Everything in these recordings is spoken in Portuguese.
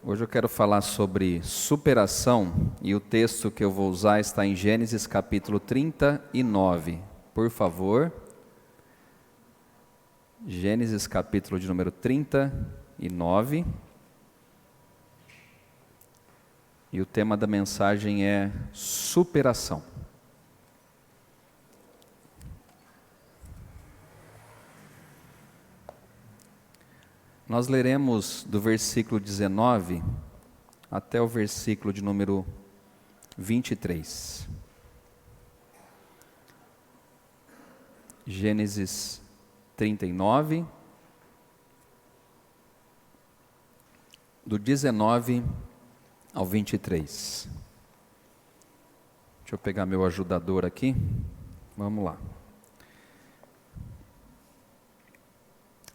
Hoje eu quero falar sobre superação e o texto que eu vou usar está em Gênesis capítulo 39. Por favor, Gênesis capítulo de número 39. E o tema da mensagem é superação. Nós leremos do versículo 19 até o versículo de número 23. Gênesis 39, do 19 ao 23. Deixa eu pegar meu ajudador aqui. Vamos lá.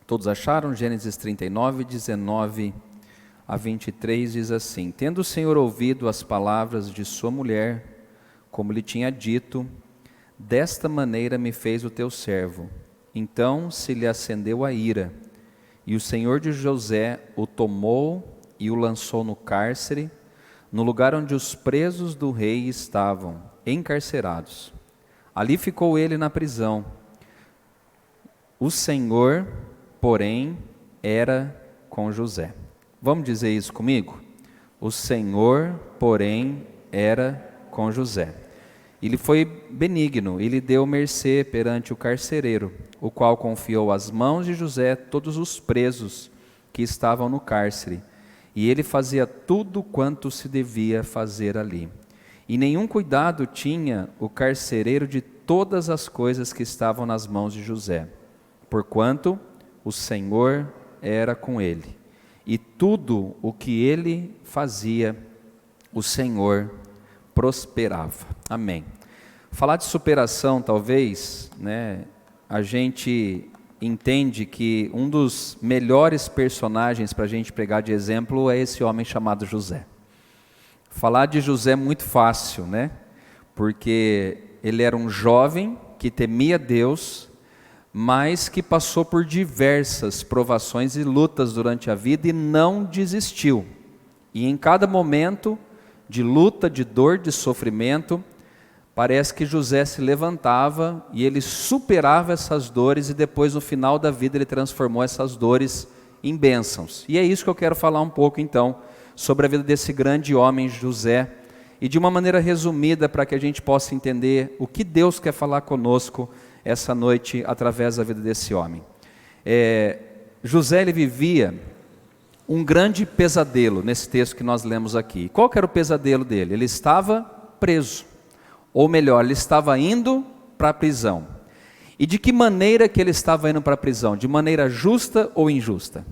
Todos acharam? Gênesis 39, 19 a 23 diz assim: Tendo o Senhor ouvido as palavras de sua mulher, como lhe tinha dito, desta maneira me fez o teu servo. Então se lhe acendeu a ira, e o Senhor de José o tomou e o lançou no cárcere, no lugar onde os presos do rei estavam, encarcerados. Ali ficou ele na prisão. O Senhor, porém, era com José. Vamos dizer isso comigo? O Senhor, porém, era com José. Ele foi benigno, ele deu mercê perante o carcereiro, o qual confiou às mãos de José todos os presos que estavam no cárcere, e ele fazia tudo quanto se devia fazer ali. E nenhum cuidado tinha o carcereiro de todas as coisas que estavam nas mãos de José, porquanto o Senhor era com ele, e tudo o que ele fazia, o Senhor prosperava. Amém. Falar de superação, talvez, a gente entende que um dos melhores personagens para a gente pegar de exemplo é esse homem chamado José. Falar de José é muito fácil, porque ele era um jovem que temia Deus, mas que passou por diversas provações e lutas durante a vida e não desistiu. E em cada momento de luta, de dor, de sofrimento, parece que José se levantava e ele superava essas dores e depois no final da vida ele transformou essas dores em bênçãos. E é isso que eu quero falar um pouco então, sobre a vida desse grande homem José, e de uma maneira resumida para que a gente possa entender o que Deus quer falar conosco essa noite através da vida desse homem. José, ele vivia um grande pesadelo nesse texto que nós lemos aqui. Qual que era o pesadelo dele? Ele estava preso, ou melhor, ele estava indo para a prisão. E de que maneira que ele estava indo para a prisão? De maneira justa ou injusta?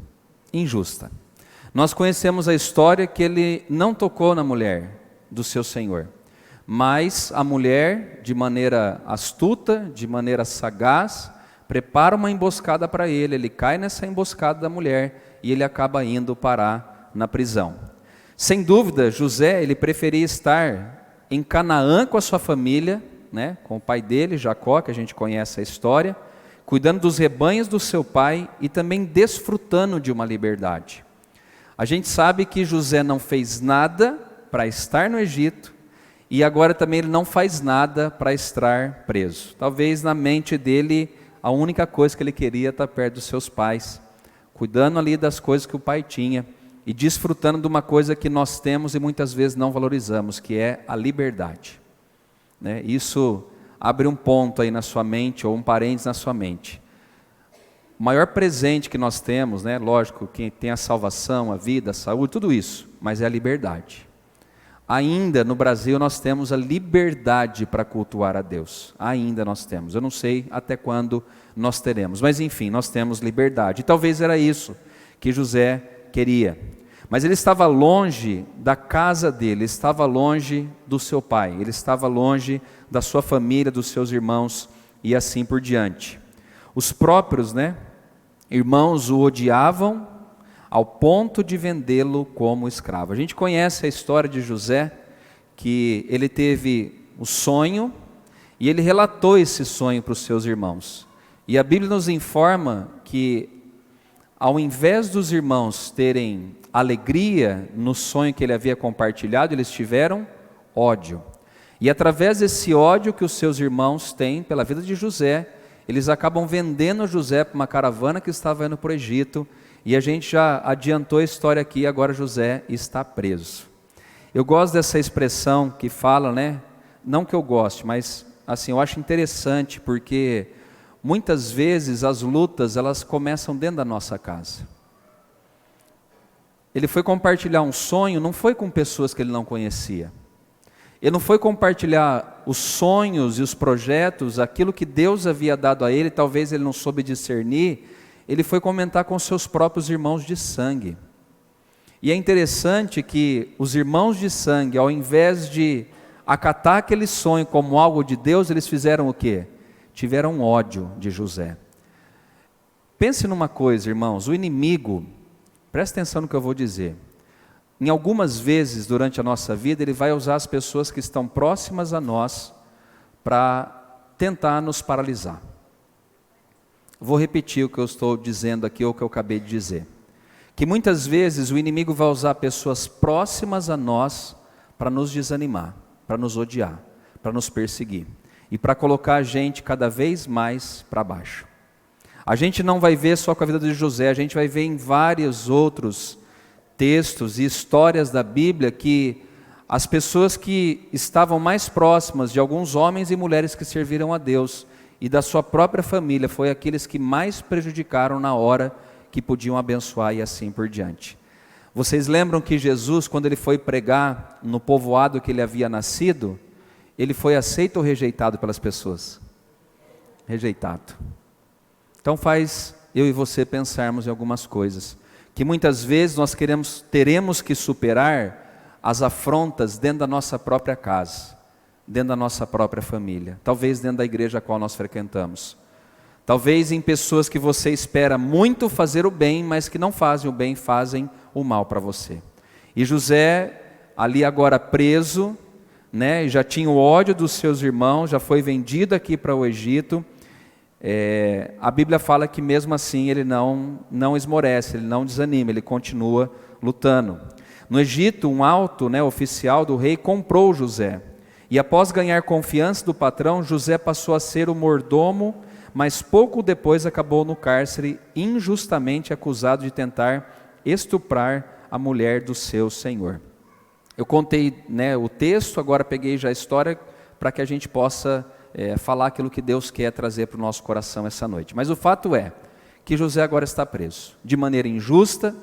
Injusta. Nós conhecemos a história que ele não tocou na mulher do seu senhor, mas a mulher, de maneira astuta, de maneira sagaz, prepara uma emboscada para ele, ele cai nessa emboscada da mulher e ele acaba indo parar na prisão. Sem dúvida, José, ele preferia estar em Canaã com a sua família, com o pai dele, Jacó, que a gente conhece a história, cuidando dos rebanhos do seu pai e também desfrutando de uma liberdade. A gente sabe que José não fez nada para estar no Egito, e agora também ele não faz nada para estar preso. Talvez na mente dele, a única coisa que ele queria estar perto dos seus pais, cuidando ali das coisas que o pai tinha, e desfrutando de uma coisa que nós temos e muitas vezes não valorizamos, que é a liberdade. Isso abre um ponto aí na sua mente, ou um parênteses na sua mente. O maior presente que nós temos, lógico, que tem a salvação, a vida, a saúde, tudo isso, mas é a liberdade. Ainda no Brasil nós temos a liberdade para cultuar a Deus. Ainda nós temos. Eu não sei até quando nós teremos. Mas enfim, nós temos liberdade. E talvez era isso que José queria. Mas ele estava longe da casa dele, estava longe do seu pai, ele estava longe da sua família, dos seus irmãos e assim por diante. Os próprios irmãos o odiavam, ao ponto de vendê-lo como escravo. A gente conhece a história de José, que ele teve o sonho, e ele relatou esse sonho para os seus irmãos. E a Bíblia nos informa que ao invés dos irmãos terem alegria no sonho que ele havia compartilhado, eles tiveram ódio. E através desse ódio que os seus irmãos têm pela vida de José, eles acabam vendendo José para uma caravana que estava indo para o Egito, e a gente já adiantou a história aqui, agora José está preso. Eu gosto dessa expressão que fala, né? Não que eu goste, mas assim, eu acho interessante, porque muitas vezes as lutas, elas começam dentro da nossa casa. Ele foi compartilhar um sonho, não foi com pessoas que ele não conhecia. Ele não foi compartilhar os sonhos e os projetos, aquilo que Deus havia dado a ele, talvez ele não soube discernir, ele foi comentar com seus próprios irmãos de sangue. E é interessante que os irmãos de sangue, ao invés de acatar aquele sonho como algo de Deus, eles fizeram o quê? Tiveram ódio de José. Pense numa coisa, irmãos, o inimigo, presta atenção no que eu vou dizer, em algumas vezes durante a nossa vida, ele vai usar as pessoas que estão próximas a nós para tentar nos paralisar. Vou repetir o que eu estou dizendo aqui, ou o que eu acabei de dizer. Que muitas vezes o inimigo vai usar pessoas próximas a nós para nos desanimar, para nos odiar, para nos perseguir e para colocar a gente cada vez mais para baixo. A gente não vai ver só com a vida de José, a gente vai ver em vários outros textos e histórias da Bíblia que as pessoas que estavam mais próximas de alguns homens e mulheres que serviram a Deus e da sua própria família, foi aqueles que mais prejudicaram na hora que podiam abençoar e assim por diante. Vocês lembram que Jesus, quando ele foi pregar no povoado que ele havia nascido, ele foi aceito ou rejeitado pelas pessoas? Rejeitado. Então faz eu e você pensarmos em algumas coisas, que muitas vezes nós teremos que superar as afrontas dentro da nossa própria casa, dentro da nossa própria família, talvez dentro da igreja a qual nós frequentamos. Talvez em pessoas que você espera muito fazer o bem, mas que não fazem o bem, fazem o mal para você. E José, ali agora preso, né, já tinha o ódio dos seus irmãos, já foi vendido aqui para o Egito. A Bíblia fala que mesmo assim ele não esmorece, ele não desanima, ele continua lutando. No Egito, um alto, né, oficial do rei comprou José. E após ganhar confiança do patrão, José passou a ser o mordomo, mas pouco depois acabou no cárcere, injustamente acusado de tentar estuprar a mulher do seu senhor. Eu contei, né, o texto, agora peguei já a história para que a gente possa falar aquilo que Deus quer trazer para o nosso coração essa noite. Mas o fato é que José agora está preso, de maneira injusta.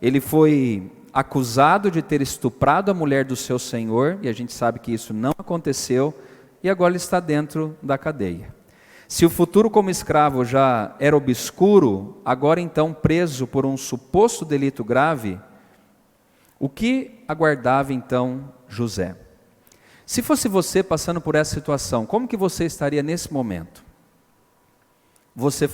Ele foi acusado de ter estuprado a mulher do seu senhor, e a gente sabe que isso não aconteceu, e agora ele está dentro da cadeia. Se o futuro como escravo já era obscuro, agora então preso por um suposto delito grave, o que aguardava então José? Se fosse você passando por essa situação, como que você estaria nesse momento? Você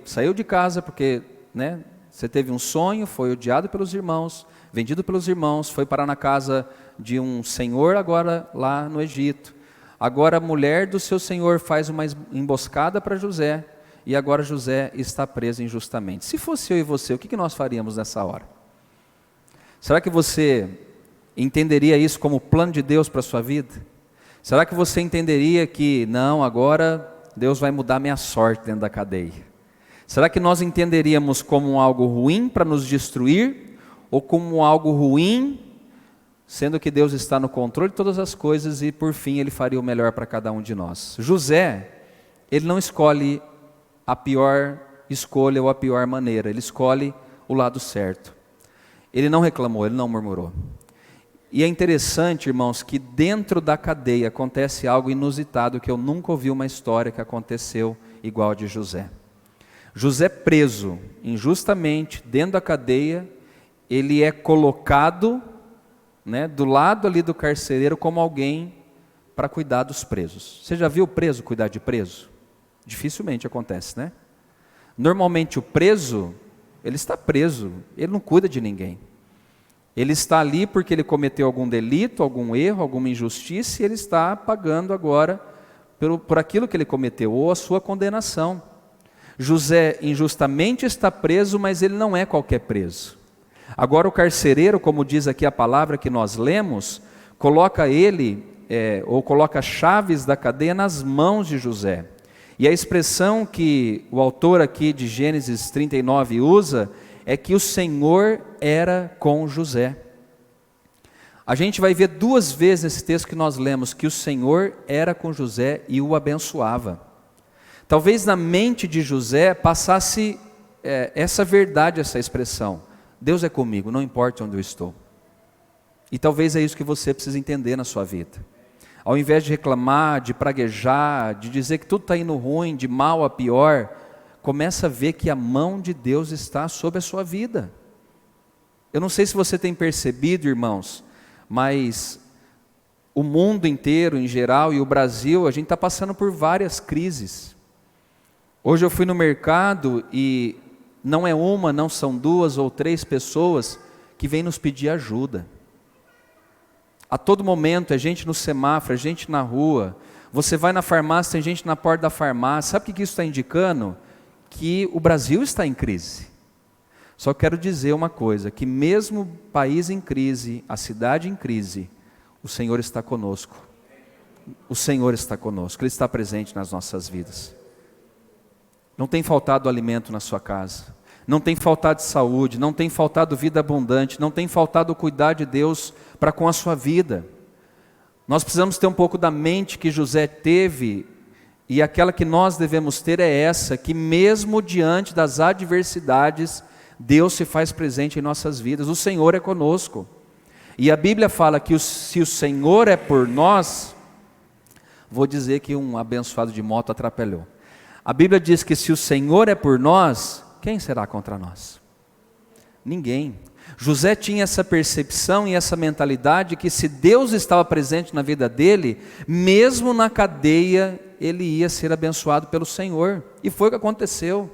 saiu de casa porque, né, você teve um sonho, foi odiado pelos irmãos, vendido pelos irmãos, foi parar na casa de um senhor agora lá no Egito. Agora a mulher do seu senhor faz uma emboscada para José, e agora José está preso injustamente. Se fosse eu e você, o que nós faríamos nessa hora? Será que você entenderia isso como plano de Deus para a sua vida? Será que você entenderia que, não, agora Deus vai mudar minha sorte dentro da cadeia? Será que nós entenderíamos como algo ruim para nos destruir, ou como algo ruim, sendo que Deus está no controle de todas as coisas e por fim Ele faria o melhor para cada um de nós? José, ele não escolhe a pior escolha ou a pior maneira, ele escolhe o lado certo. Ele não reclamou, ele não murmurou. E é interessante, irmãos, que dentro da cadeia acontece algo inusitado, que eu nunca ouvi uma história que aconteceu igual a de José. José preso injustamente dentro da cadeia, ele é colocado, né, do lado ali do carcereiro como alguém para cuidar dos presos. Você já viu preso cuidar de preso? Dificilmente acontece, né? Normalmente o preso, ele está preso, ele não cuida de ninguém. Ele está ali porque ele cometeu algum delito, algum erro, alguma injustiça, e ele está pagando agora por aquilo que ele cometeu, ou a sua condenação. José injustamente está preso, mas ele não é qualquer preso. Agora o carcereiro, como diz aqui a palavra que nós lemos, coloca ele, ou coloca chaves da cadeia nas mãos de José. E a expressão que o autor aqui de Gênesis 39 usa é que o Senhor era com José. A gente vai ver 2 vezes nesse texto que nós lemos que o Senhor era com José e o abençoava. Talvez na mente de José passasse essa verdade, essa expressão: Deus é comigo, não importa onde eu estou. E talvez é isso que você precisa entender na sua vida. Ao invés de reclamar, de praguejar, de dizer que tudo está indo ruim, de mal a pior, começa a ver que a mão de Deus está sobre a sua vida. Eu não sei se você tem percebido, irmãos, mas o mundo inteiro em geral e o Brasil, a gente está passando por várias crises. Hoje eu fui no mercado e não é uma, não são 2 ou 3 pessoas que vêm nos pedir ajuda. A todo momento é gente no semáforo, é gente na rua. Você vai na farmácia, tem gente na porta da farmácia. Sabe o que isso está indicando? Que o Brasil está em crise. Só quero dizer uma coisa, que mesmo o país em crise, a cidade em crise, o Senhor está conosco. O Senhor está conosco, Ele está presente nas nossas vidas. Não tem faltado alimento na sua casa, não tem faltado saúde, não tem faltado vida abundante, não tem faltado cuidar de Deus para com a sua vida. Nós precisamos ter um pouco da mente que José teve, e aquela que nós devemos ter é essa, que mesmo diante das adversidades, Deus se faz presente em nossas vidas. O Senhor é conosco. E a Bíblia fala que se o Senhor é por nós, vou dizer que um abençoado de moto atrapalhou. A Bíblia diz que se o Senhor é por nós, quem será contra nós? Ninguém. José tinha essa percepção e essa mentalidade que se Deus estava presente na vida dele, mesmo na cadeia, ele ia ser abençoado pelo Senhor. E foi o que aconteceu.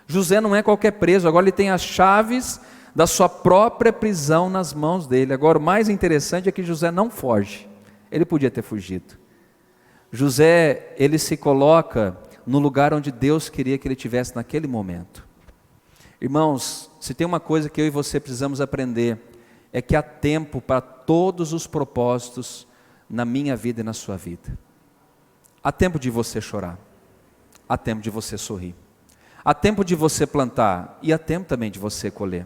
José não é qualquer preso, agora ele tem as chaves da sua própria prisão nas mãos dele. Agora o mais interessante é que José não foge. Ele podia ter fugido. José, ele se coloca no lugar onde Deus queria que ele estivesse naquele momento. Irmãos, se tem uma coisa que eu e você precisamos aprender, é que há tempo para todos os propósitos na minha vida e na sua vida. Há tempo de você chorar, há tempo de você sorrir, há tempo de você plantar e há tempo também de você colher.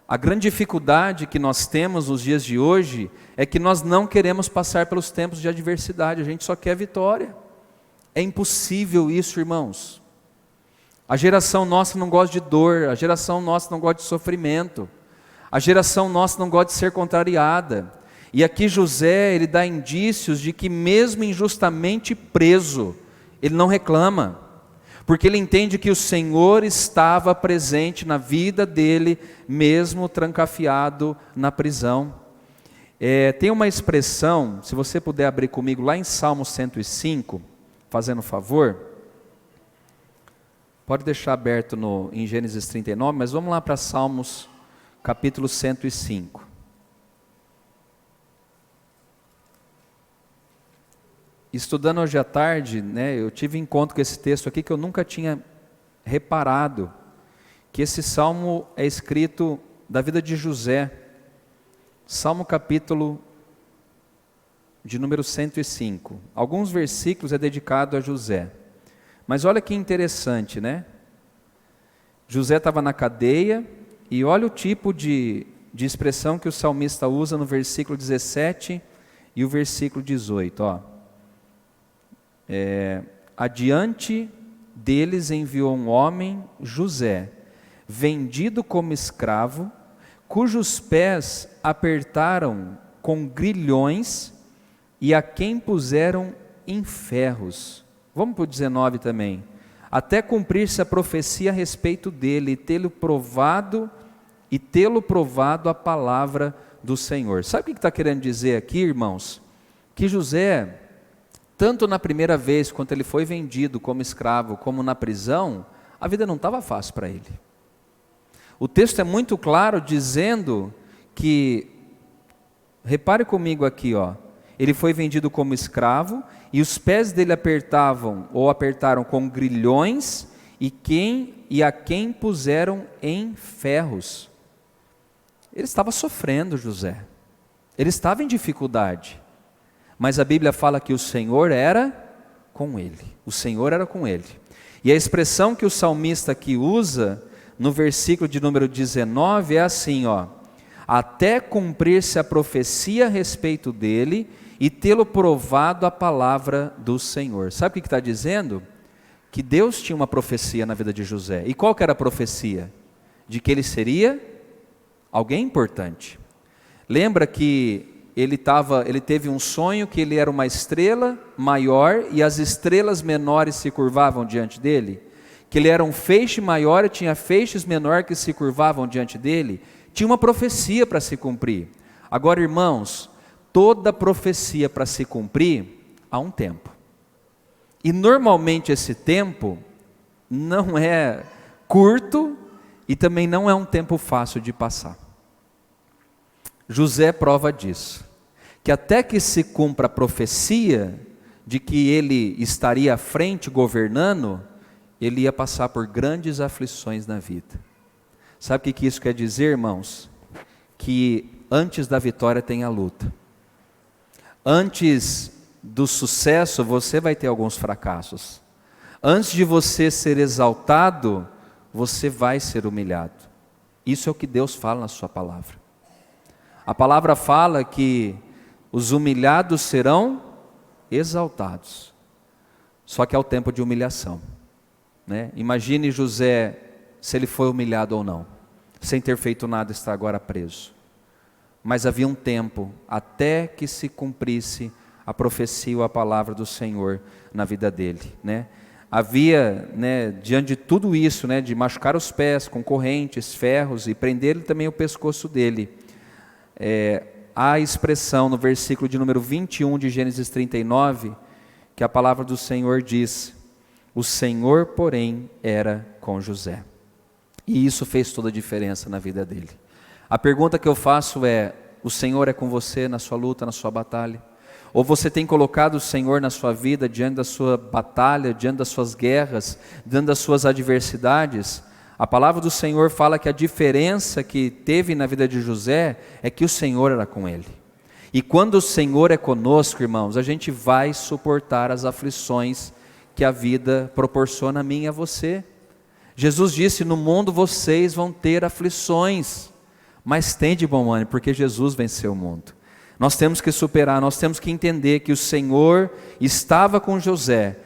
A grande dificuldade que nós temos nos dias de hoje é que nós não queremos passar pelos tempos de adversidade, a gente só quer vitória. É impossível isso, irmãos. A geração nossa não gosta de dor, a geração nossa não gosta de sofrimento, a geração nossa não gosta de ser contrariada. E aqui José, ele dá indícios de que mesmo injustamente preso, ele não reclama, porque ele entende que o Senhor estava presente na vida dele, mesmo trancafiado na prisão. Tem uma expressão, se você puder abrir comigo lá em Salmo 105, fazendo favor, pode deixar aberto em Gênesis 39, mas vamos lá para Salmos, capítulo 105. Estudando hoje à tarde, eu tive encontro com esse texto aqui que eu nunca tinha reparado, que esse salmo é escrito da vida de José. Salmo capítulo de número 105. Alguns versículos é dedicado a José. Mas olha que interessante, José estava na cadeia, e olha o tipo de expressão que o salmista usa no versículo 17 e o versículo 18, adiante deles enviou um homem, José, vendido como escravo, cujos pés apertaram com grilhões e a quem puseram em ferros. Vamos para o 19 também. Até cumprir-se a profecia a respeito dele e tê-lo provado a palavra do Senhor. Sabe o que está querendo dizer aqui, irmãos? Que José, tanto na primeira vez, quando ele foi vendido como escravo, como na prisão, a vida não estava fácil para ele. O texto é muito claro dizendo que, repare comigo aqui, ele foi vendido como escravo, e os pés dele apertaram com grilhões, e a quem puseram em ferros. Ele estava sofrendo, José. Ele estava em dificuldade. Mas a Bíblia fala que o Senhor era com ele. O Senhor era com ele. E a expressão que o salmista aqui usa, no versículo de número 19, é assim, até cumprir-se a profecia a respeito dele e tê-lo provado a palavra do Senhor. Sabe o que está dizendo? Que Deus tinha uma profecia na vida de José. E qual que era a profecia? De que ele seria alguém importante. Lembra que ele teve um sonho que ele era uma estrela maior e as estrelas menores se curvavam diante dele? Que ele era um feixe maior e tinha feixes menores que se curvavam diante dele? Tinha uma profecia para se cumprir. Agora, irmãos, toda profecia para se cumprir, há um tempo. E normalmente esse tempo não é curto e também não é um tempo fácil de passar. José prova disso, que até que se cumpra a profecia de que ele estaria à frente governando, ele ia passar por grandes aflições na vida. Sabe o que isso quer dizer, irmãos? Que antes da vitória tem a luta. Antes do sucesso, você vai ter alguns fracassos. Antes de você ser exaltado, você vai ser humilhado. Isso é o que Deus fala na sua palavra. A palavra fala que os humilhados serão exaltados. Só que é o tempo de humilhação, né? Imagine José, se ele foi humilhado ou não. Sem ter feito nada, está agora preso. Mas havia um tempo, até que se cumprisse a profecia ou a palavra do Senhor na vida dele, né? Havia, diante de tudo isso, de machucar os pés com correntes, ferros e prender também o pescoço dele. A expressão no versículo de número 21 de Gênesis 39, que a palavra do Senhor diz: o Senhor, porém, era com José. E isso fez toda a diferença na vida dele. A pergunta que eu faço é: o Senhor é com você na sua luta, na sua batalha? Ou você tem colocado o Senhor na sua vida, diante da sua batalha, diante das suas guerras, diante das suas adversidades? A palavra do Senhor fala que a diferença que teve na vida de José é que o Senhor era com ele. E quando o Senhor é conosco, irmãos, a gente vai suportar as aflições que a vida proporciona a mim e a você. Jesus disse: no mundo vocês vão ter aflições, mas tem de bom ânimo, porque Jesus venceu o mundo. Nós temos que superar, nós temos que entender que o Senhor estava com José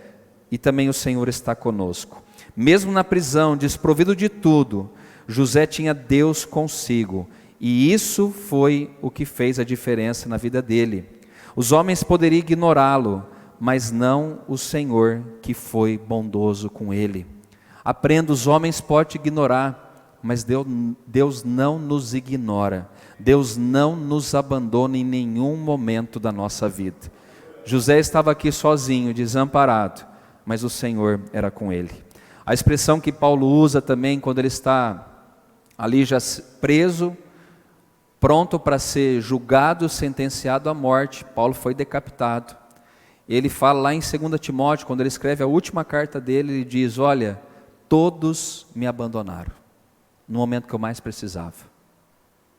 e também o Senhor está conosco. Mesmo na prisão, desprovido de tudo, José tinha Deus consigo, e isso foi o que fez a diferença na vida dele. Os homens poderiam ignorá-lo, mas não o Senhor, que foi bondoso com ele. Aprenda, os homens podem ignorar, mas Deus não nos ignora. Deus não nos abandona em nenhum momento da nossa vida. José estava aqui sozinho, desamparado, mas o Senhor era com ele. A expressão que Paulo usa também, quando ele está ali já preso, pronto para ser julgado, sentenciado à morte, Paulo foi decapitado. Ele fala lá em 2 Timóteo, quando ele escreve a última carta dele, ele diz: olha, todos me abandonaram, no momento que eu mais precisava.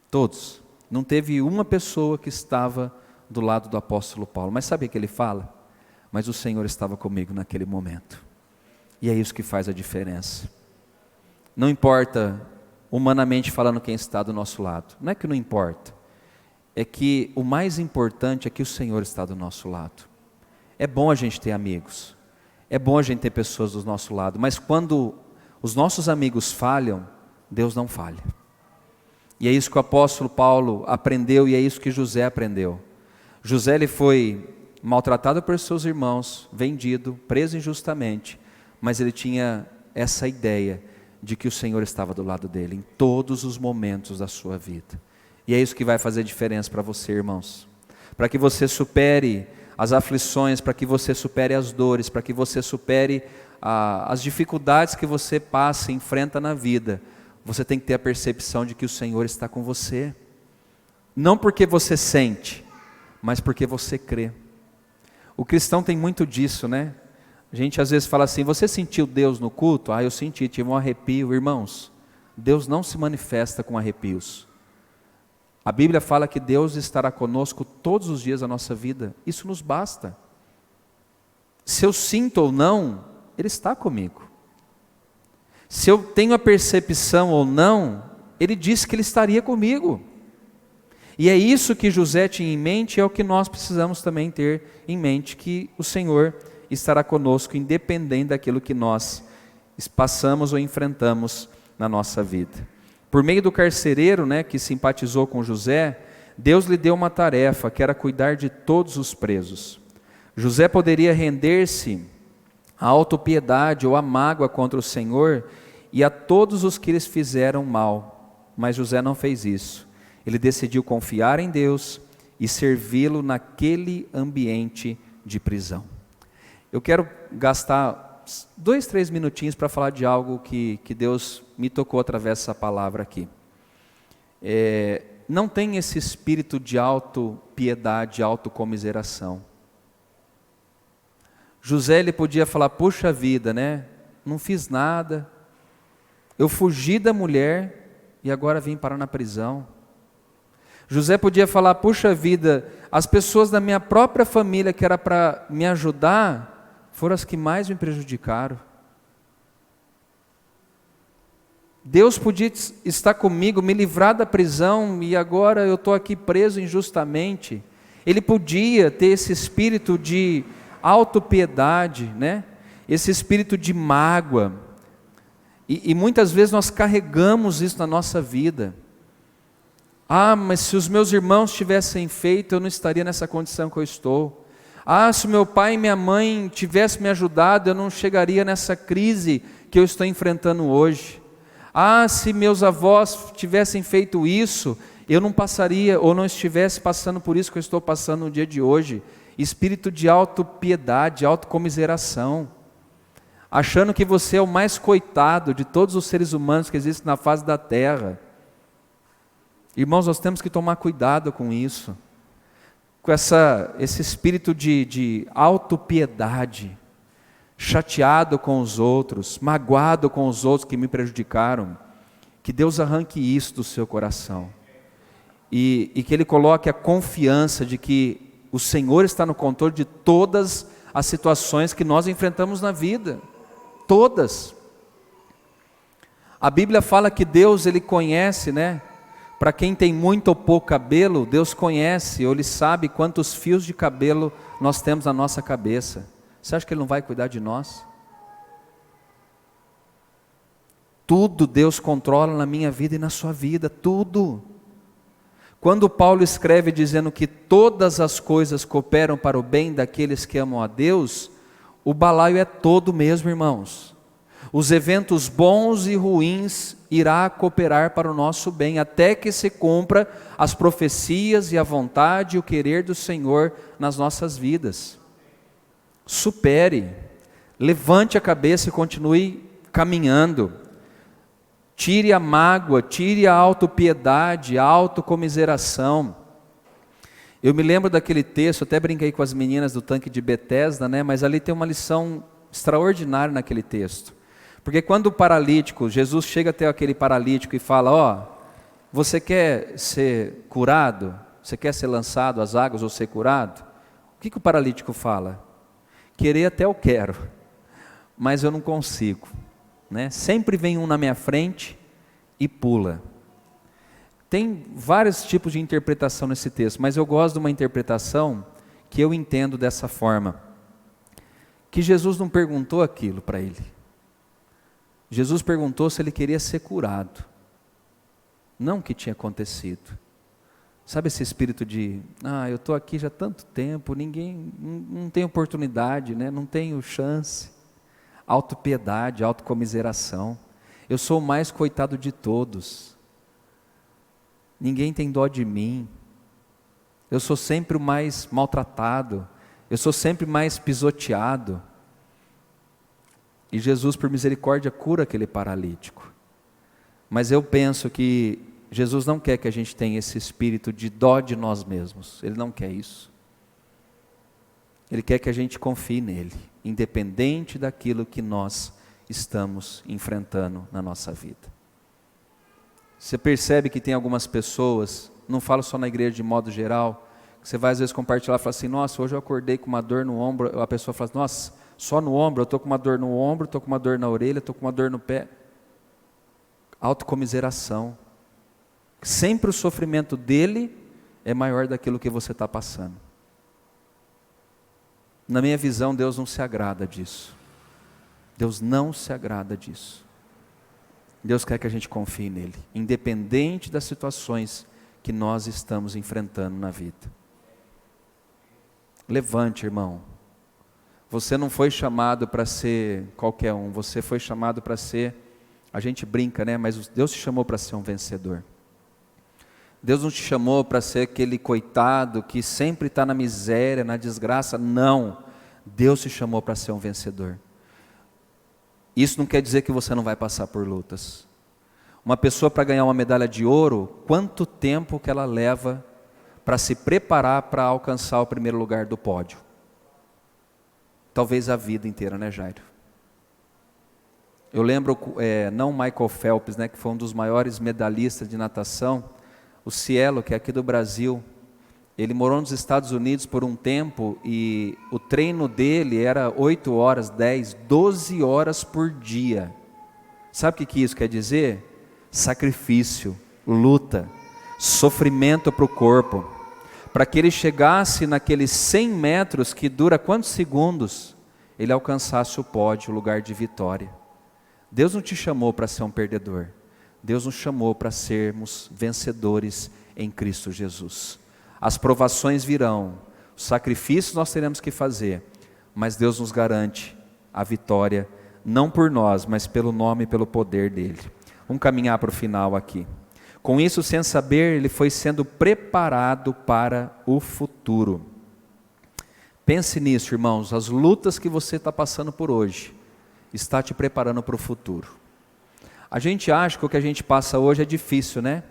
Todos. Não teve uma pessoa que estava do lado do apóstolo Paulo. Mas sabe o que ele fala? Mas o Senhor estava comigo naquele momento. E é isso que faz a diferença. Não importa, humanamente falando, quem está do nosso lado. Não é que não importa. É que o mais importante é que o Senhor está do nosso lado. É bom a gente ter amigos. É bom a gente ter pessoas do nosso lado. Mas quando os nossos amigos falham, Deus não falha. E é isso que o apóstolo Paulo aprendeu e é isso que José aprendeu. José, ele foi maltratado por seus irmãos, vendido, preso injustamente, mas ele tinha essa ideia de que o Senhor estava do lado dele em todos os momentos da sua vida. E é isso que vai fazer diferença para você, irmãos. Para que você supere as aflições, para que você supere as dores, para que você supere as dificuldades que você passa e enfrenta na vida. Você tem que ter a percepção de que o Senhor está com você. Não porque você sente, mas porque você crê. O cristão tem muito disso, né? A gente às vezes fala assim, você sentiu Deus no culto? Ah, eu senti, tive um arrepio. Irmãos, Deus não se manifesta com arrepios. A Bíblia fala que Deus estará conosco todos os dias da nossa vida. Isso nos basta. Se eu sinto ou não, Ele está comigo. Se eu tenho a percepção ou não, Ele disse que Ele estaria comigo. E é isso que José tinha em mente, é o que nós precisamos também ter em mente, que o Senhor estará conosco, independente daquilo que nós passamos ou enfrentamos na nossa vida. Por meio do carcereiro, que simpatizou com José, Deus lhe deu uma tarefa, que era cuidar de todos os presos. José poderia render-se à autopiedade ou à mágoa contra o Senhor e a todos os que lhes fizeram mal, mas José não fez isso. Ele decidiu confiar em Deus e servi-lo naquele ambiente de prisão. Eu quero gastar 2, 3 minutinhos para falar de algo que Deus me tocou através dessa palavra aqui. Não tem esse espírito de autopiedade, autocomiseração. José, ele podia falar, puxa vida, não fiz nada, eu fugi da mulher e agora vim parar na prisão. José podia falar, puxa vida, as pessoas da minha própria família que era para me ajudar, foram as que mais me prejudicaram. Deus podia estar comigo, me livrar da prisão e agora eu estou aqui preso injustamente. Ele podia ter esse espírito de autopiedade, esse espírito de mágoa. E muitas vezes nós carregamos isso na nossa vida. Ah, mas se os meus irmãos tivessem feito, eu não estaria nessa condição que eu estou. Ah, se meu pai e minha mãe tivessem me ajudado, eu não chegaria nessa crise que eu estou enfrentando hoje. Ah, se meus avós tivessem feito isso, eu não passaria, ou não estivesse passando por isso que eu estou passando no dia de hoje. Espírito de autopiedade, autocomiseração. Achando que você é o mais coitado de todos os seres humanos que existem na face da terra. Irmãos, nós temos que tomar cuidado com isso. Com esse espírito de autopiedade. Chateado com os outros, magoado com os outros que me prejudicaram. Que Deus arranque isso do seu coração. E que Ele coloque a confiança de que o Senhor está no controle de todas as situações que nós enfrentamos na vida. Todas. A Bíblia fala que Deus, Ele conhece, para quem tem muito ou pouco cabelo, Deus conhece, ou Ele sabe quantos fios de cabelo nós temos na nossa cabeça. Você acha que Ele não vai cuidar de nós? Tudo Deus controla na minha vida e na sua vida, tudo. Quando Paulo escreve dizendo que todas as coisas cooperam para o bem daqueles que amam a Deus, o balaio é todo mesmo, irmãos. Os eventos bons e ruins irá cooperar para o nosso bem, até que se cumpra as profecias e a vontade e o querer do Senhor nas nossas vidas. Supere, levante a cabeça e continue caminhando. Tire a mágoa, tire a autopiedade, a autocomiseração. Eu me lembro daquele texto, até brinquei com as meninas do tanque de Betesda, mas ali tem uma lição extraordinária naquele texto. Porque quando o paralítico, Jesus chega até aquele paralítico e fala, você quer ser curado? Você quer ser lançado às águas ou ser curado? O que o paralítico fala? Querer até eu quero, mas eu não consigo. Sempre vem um na minha frente e pula. Tem vários tipos de interpretação nesse texto, mas eu gosto de uma interpretação que eu entendo dessa forma. Que Jesus não perguntou aquilo para ele. Jesus perguntou se ele queria ser curado. Não o que tinha acontecido. Sabe esse espírito de, eu estou aqui já há tanto tempo, ninguém, não tem oportunidade, não tenho chance. Autopiedade, autocomiseração. Eu sou o mais coitado de todos. Ninguém tem dó de mim. Eu sou sempre o mais maltratado. Eu sou sempre mais pisoteado. E Jesus, por misericórdia, cura aquele paralítico. Mas eu penso que Jesus não quer que a gente tenha esse espírito de dó de nós mesmos. Ele não quer isso. Ele quer que a gente confie nele, independente daquilo que nós estamos enfrentando na nossa vida. Você percebe que tem algumas pessoas, não falo só na igreja de modo geral, que você vai às vezes compartilhar e fala assim, nossa, hoje eu acordei com uma dor no ombro, a pessoa fala assim, nossa, só no ombro, eu estou com uma dor no ombro, estou com uma dor na orelha, estou com uma dor no pé. Autocomiseração. Sempre o sofrimento dele é maior daquilo que você está passando. Na minha visão, Deus não se agrada disso. Deus não se agrada disso. Deus quer que a gente confie nele, independente das situações que nós estamos enfrentando na vida. Levante, irmão. Você não foi chamado para ser qualquer um, você foi chamado para ser, a gente brinca, né? Mas Deus te chamou para ser um vencedor. Deus não te chamou para ser aquele coitado que sempre está na miséria, na desgraça, não. Deus te chamou para ser um vencedor. Isso não quer dizer que você não vai passar por lutas. Uma pessoa para ganhar uma medalha de ouro, quanto tempo que ela leva para se preparar para alcançar o primeiro lugar do pódio? Talvez a vida inteira, né, Jairo? Eu lembro, não Michael Phelps, né, que foi um dos maiores medalhistas de natação, o Cielo, que é aqui do Brasil, ele morou nos Estados Unidos por um tempo e o treino dele era 8 horas, 10, 12 horas por dia. Sabe o que isso quer dizer? Sacrifício, luta, sofrimento para o corpo, para que ele chegasse naqueles 100 metros que dura quantos segundos, ele alcançasse o pódio, o lugar de vitória. Deus não te chamou para ser um perdedor, Deus nos chamou para sermos vencedores em Cristo Jesus. As provações virão, os sacrifícios nós teremos que fazer, mas Deus nos garante a vitória, não por nós, mas pelo nome e pelo poder dele. Vamos caminhar para o final aqui. Com isso, sem saber, ele foi sendo preparado para o futuro. Pense nisso, irmãos, as lutas que você está passando por hoje, está te preparando para o futuro. A gente acha que o que a gente passa hoje é difícil, né?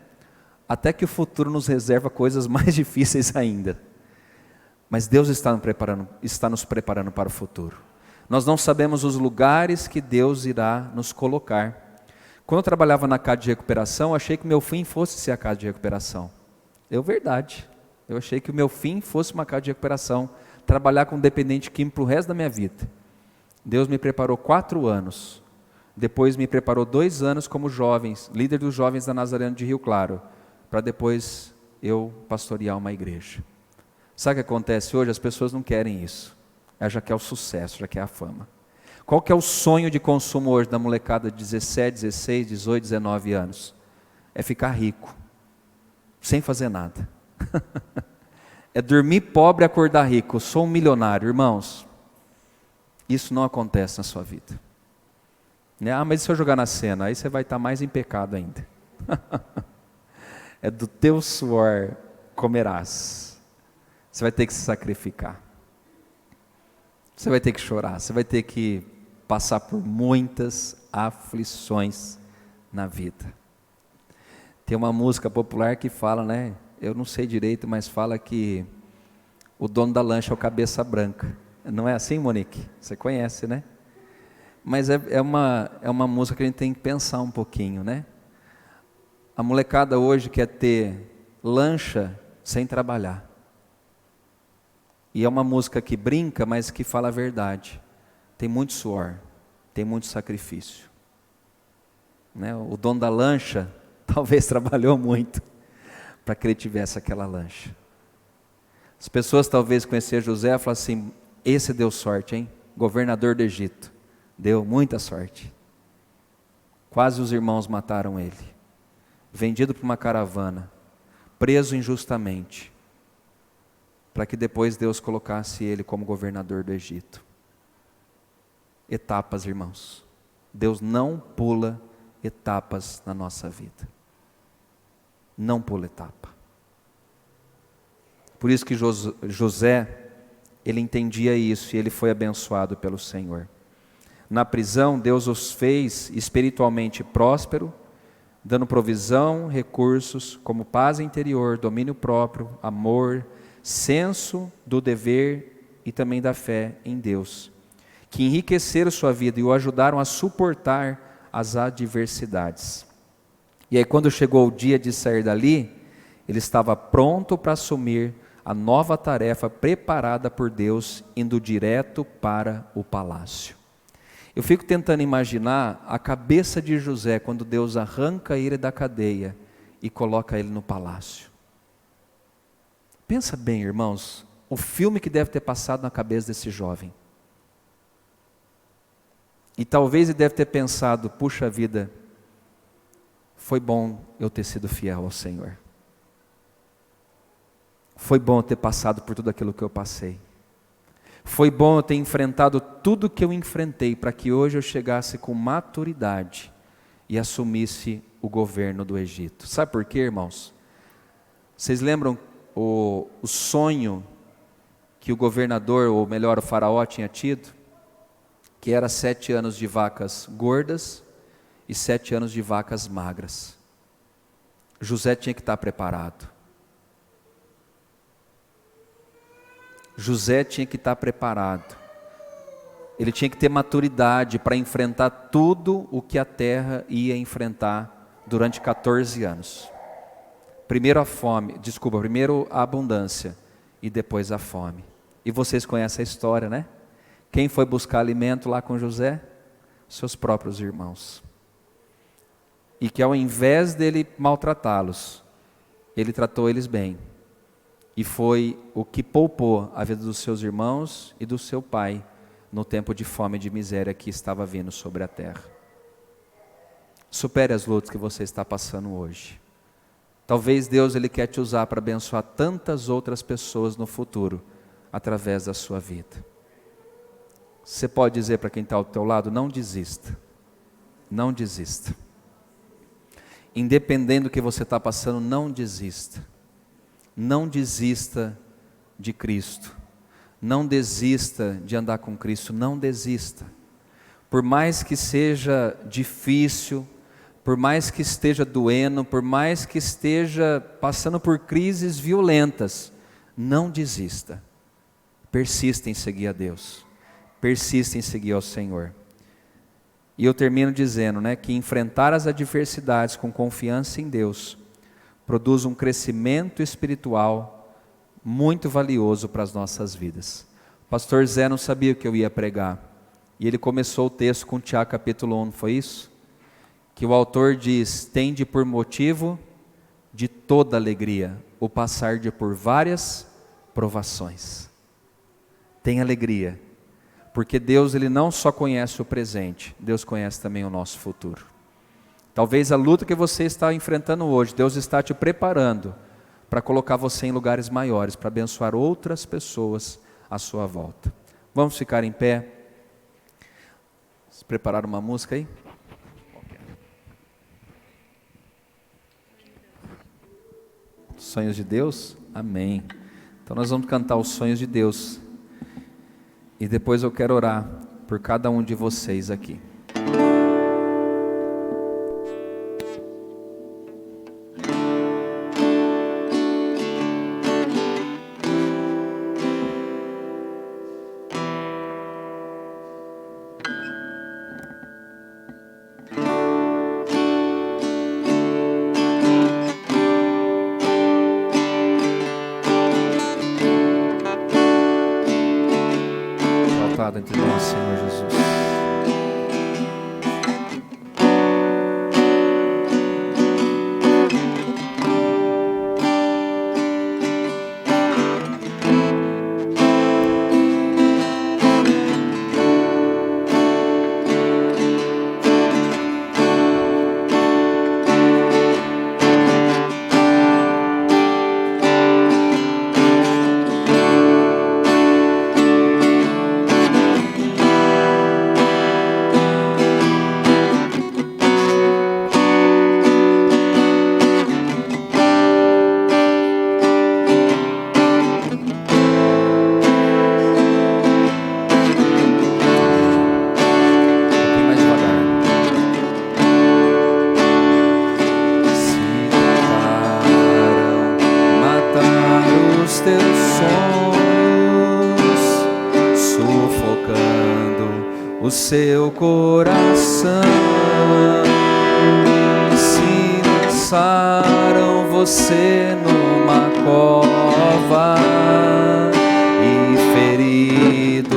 Até que o futuro nos reserva coisas mais difíceis ainda. Mas Deus está nos preparando para o futuro. Nós não sabemos os lugares que Deus irá nos colocar. Quando eu trabalhava na casa de recuperação, eu achei que o meu fim fosse ser a casa de recuperação. Verdade. Eu achei que o meu fim fosse uma casa de recuperação. Trabalhar com dependente químico para o resto da minha vida. Deus me preparou 4 anos. Depois me preparou 2 anos como jovens, líder dos jovens da Nazareno de Rio Claro, para depois eu pastorear uma igreja. Sabe o que acontece hoje? As pessoas não querem isso. Ela já quer o sucesso, já quer a fama. Qual que é o sonho de consumo hoje da molecada de 17, 16, 18, 19 anos? É ficar rico, sem fazer nada. É dormir pobre e acordar rico. Eu sou um milionário, irmãos. Isso não acontece na sua vida. Mas e se eu jogar na cena? Aí você vai estar mais em pecado ainda. É do teu suor comerás. Você vai ter que se sacrificar. Você vai ter que chorar. Você vai ter que passar por muitas aflições na vida. Tem uma música popular que fala, né? Eu não sei direito, mas fala que o dono da lancha é o cabeça branca. Não é assim, Monique? Você conhece, né? Mas é uma música que a gente tem que pensar um pouquinho, né? A molecada hoje quer ter lancha sem trabalhar. E é uma música que brinca, mas que fala a verdade. Tem muito suor, tem muito sacrifício. Né? O dono da lancha talvez trabalhou muito para que ele tivesse aquela lancha. As pessoas talvez conheceram José e falaram assim, esse deu sorte, hein? Governador do Egito. Deu muita sorte. Quase os irmãos mataram ele. Vendido para uma caravana. Preso injustamente. Para que depois Deus colocasse ele como governador do Egito. Etapas, irmãos. Deus não pula etapas na nossa vida. Não pula etapa. Por isso que José, ele entendia isso e ele foi abençoado pelo Senhor. Na prisão, Deus os fez espiritualmente próspero, dando provisão, recursos, como paz interior, domínio próprio, amor, senso do dever e também da fé em Deus, que enriqueceram sua vida e o ajudaram a suportar as adversidades. E aí, quando chegou o dia de sair dali, ele estava pronto para assumir a nova tarefa preparada por Deus, indo direto para o palácio. Eu fico tentando imaginar a cabeça de José quando Deus arranca ele da cadeia e coloca ele no palácio. Pensa bem, irmãos, o filme que deve ter passado na cabeça desse jovem. E talvez ele deve ter pensado, puxa vida, foi bom eu ter sido fiel ao Senhor. Foi bom eu ter passado por tudo aquilo que eu passei. Foi bom eu ter enfrentado tudo que eu enfrentei para que hoje eu chegasse com maturidade e assumisse o governo do Egito. Sabe por quê, irmãos? Vocês lembram o sonho que o governador, ou melhor, o faraó tinha tido? Que era 7 anos de vacas gordas e 7 anos de vacas magras. José tinha que estar preparado. José tinha que estar preparado. Ele tinha que ter maturidade para enfrentar tudo o que a terra ia enfrentar durante 14 anos. Primeiro a abundância e depois a fome. E vocês conhecem a história, né? Quem foi buscar alimento lá com José? Seus próprios irmãos. E que ao invés dele maltratá-los, ele tratou eles bem. E foi o que poupou a vida dos seus irmãos e do seu pai no tempo de fome e de miséria que estava vindo sobre a terra. Supere as lutas que você está passando hoje. Talvez Deus ele quer te usar para abençoar tantas outras pessoas no futuro, através da sua vida. Você pode dizer para quem está ao teu lado, não desista. Não desista. Independente do que você está passando, não desista. Não desista de Cristo. Não desista de andar com Cristo. Não desista. Por mais que seja difícil, por mais que esteja doendo, por mais que esteja passando por crises violentas, não desista. Persista em seguir a Deus. Persista em seguir ao Senhor. E eu termino dizendo, que enfrentar as adversidades com confiança em Deus produz um crescimento espiritual muito valioso para as nossas vidas. O pastor Zé não sabia o que eu ia pregar. E ele começou o texto com Tiago capítulo 1, não foi isso? Que o autor diz, tende por motivo de toda alegria o passar de por várias provações. Tem alegria, porque Deus ele não só conhece o presente, Deus conhece também o nosso futuro. Talvez a luta que você está enfrentando hoje, Deus está te preparando para colocar você em lugares maiores, para abençoar outras pessoas à sua volta. Vamos ficar em pé. Prepararam uma música aí? Sonhos de Deus? Amém. Então nós vamos cantar os sonhos de Deus. E depois eu quero orar por cada um de vocês aqui. Entre nós, Senhor Jesus. Teus sonhos o seu coração. Se lançaram você numa cova e ferido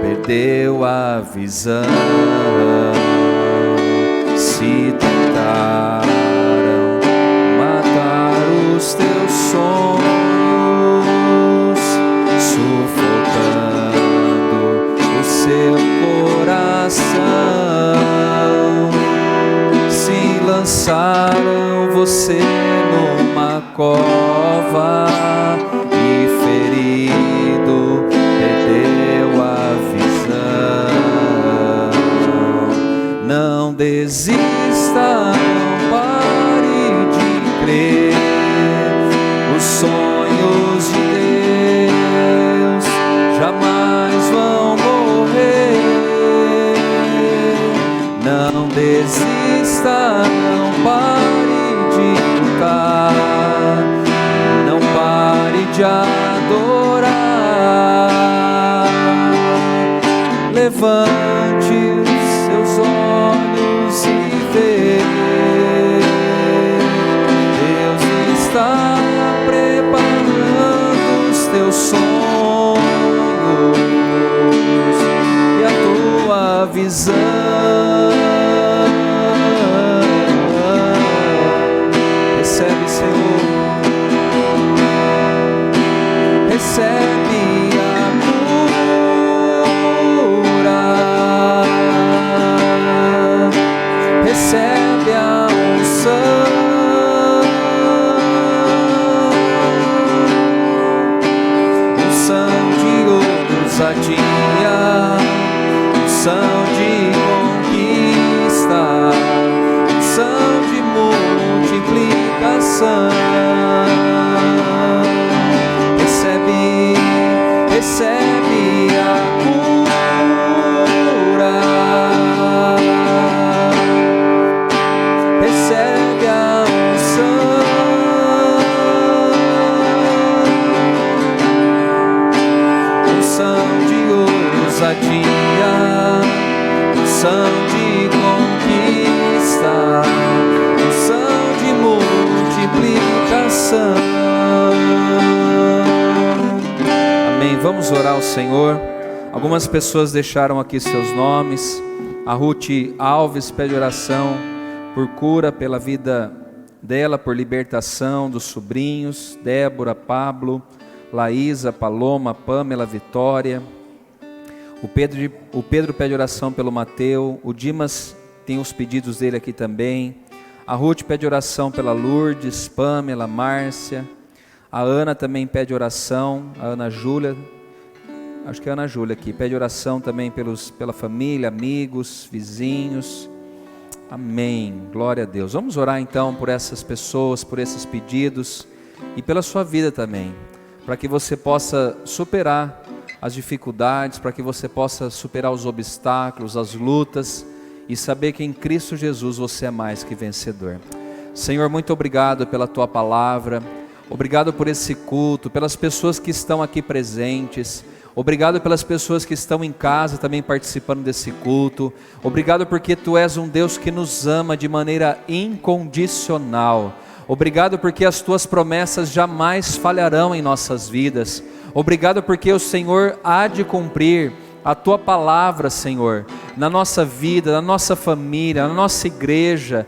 perdeu a visão. Se tentaram matar os teus sonhos, sufocando o seu coração, se lançaram você numa cova e ferido perdeu a visão. Não desista, não pare de crer. Os sonhos de Deus jamais vão morrer. Não desista, não pare de lutar, não pare de adorar. Levante os seus olhos e vê. Deus está preparando os teus sonhos e a tua visão. Recebe, Senhor, recebe a cura, recebe a unção. Unção de ousadia, unção de conquista, unção de multiplicação. Recebe a cura, recebe a unção. Unção de ousadia, unção de conquista, unção de multiplicação. Amém. Vamos orar ao Senhor. Algumas pessoas deixaram aqui seus nomes. A Ruth Alves pede oração por cura pela vida dela, por libertação dos sobrinhos, Débora, Pablo, Laísa, Paloma, Pâmela, Vitória. O Pedro pede oração pelo Mateu. O Dimas tem os pedidos dele aqui também. A Ruth pede oração pela Lourdes, Pâmela, Márcia. A Ana também pede oração. A Ana Júlia, acho que é a Ana Júlia aqui, pede oração também pela família, amigos, vizinhos. Amém. Glória a Deus. Vamos orar então por essas pessoas, por esses pedidos e pela sua vida também, para que você possa superar as dificuldades, para que você possa superar os obstáculos, as lutas e saber que em Cristo Jesus você é mais que vencedor. Senhor, muito obrigado pela tua palavra, obrigado por esse culto, pelas pessoas que estão aqui presentes. Obrigado pelas pessoas que estão em casa também participando desse culto. Obrigado porque Tu és um Deus que nos ama de maneira incondicional. Obrigado porque as Tuas promessas jamais falharão em nossas vidas. Obrigado porque o Senhor há de cumprir a Tua palavra, Senhor, na nossa vida, na nossa família, na nossa igreja.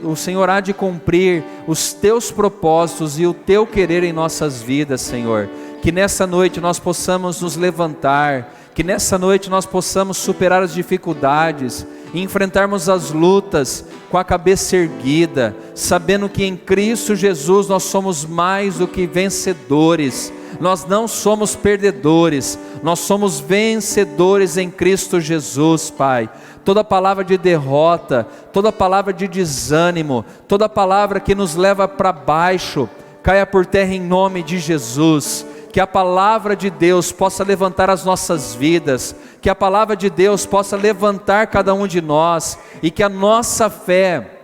O Senhor há de cumprir os Teus propósitos e o Teu querer em nossas vidas, Senhor. Que nessa noite nós possamos nos levantar, que nessa noite nós possamos superar as dificuldades e enfrentarmos as lutas com a cabeça erguida, sabendo que em Cristo Jesus nós somos mais do que vencedores. Nós não somos perdedores, nós somos vencedores em Cristo Jesus, Pai. Toda palavra de derrota, toda palavra de desânimo, toda palavra que nos leva para baixo, caia por terra em nome de Jesus. Que a palavra de Deus possa levantar as nossas vidas, que a palavra de Deus possa levantar cada um de nós, e que a nossa fé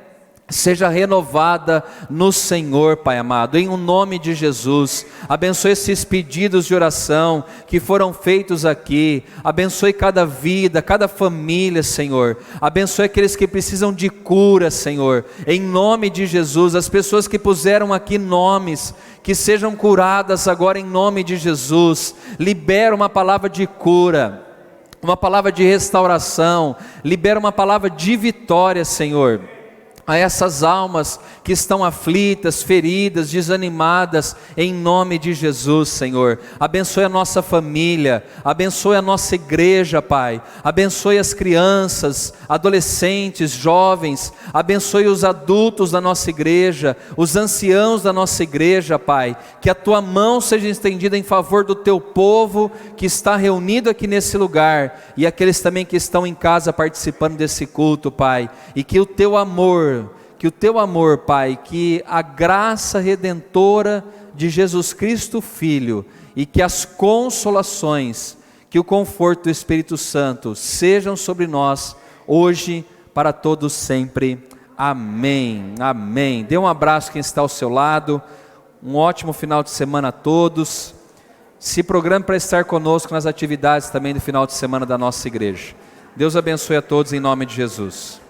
seja renovada no Senhor, Pai amado, em o nome de Jesus. Abençoe esses pedidos de oração que foram feitos aqui, abençoe cada vida, cada família, Senhor, abençoe aqueles que precisam de cura, Senhor, em nome de Jesus. As pessoas que puseram aqui nomes, que sejam curadas agora em nome de Jesus. Libera uma palavra de cura, uma palavra de restauração, libera uma palavra de vitória, Senhor, a essas almas que estão aflitas, feridas, desanimadas, em nome de Jesus, Senhor. Abençoe a nossa família, abençoe a nossa igreja, Pai, abençoe as crianças, adolescentes, jovens, abençoe os adultos da nossa igreja, os anciãos da nossa igreja, Pai, que a Tua mão seja estendida em favor do Teu povo que está reunido aqui nesse lugar, e aqueles também que estão em casa participando desse culto, Pai, e que o Teu amor, Pai, que a graça redentora de Jesus Cristo Filho, e que as consolações, que o conforto do Espírito Santo sejam sobre nós, hoje, para todos sempre. Amém, amém. Dê um abraço quem está ao seu lado, um ótimo final de semana a todos. Se programe para estar conosco nas atividades também do final de semana da nossa igreja. Deus abençoe a todos em nome de Jesus.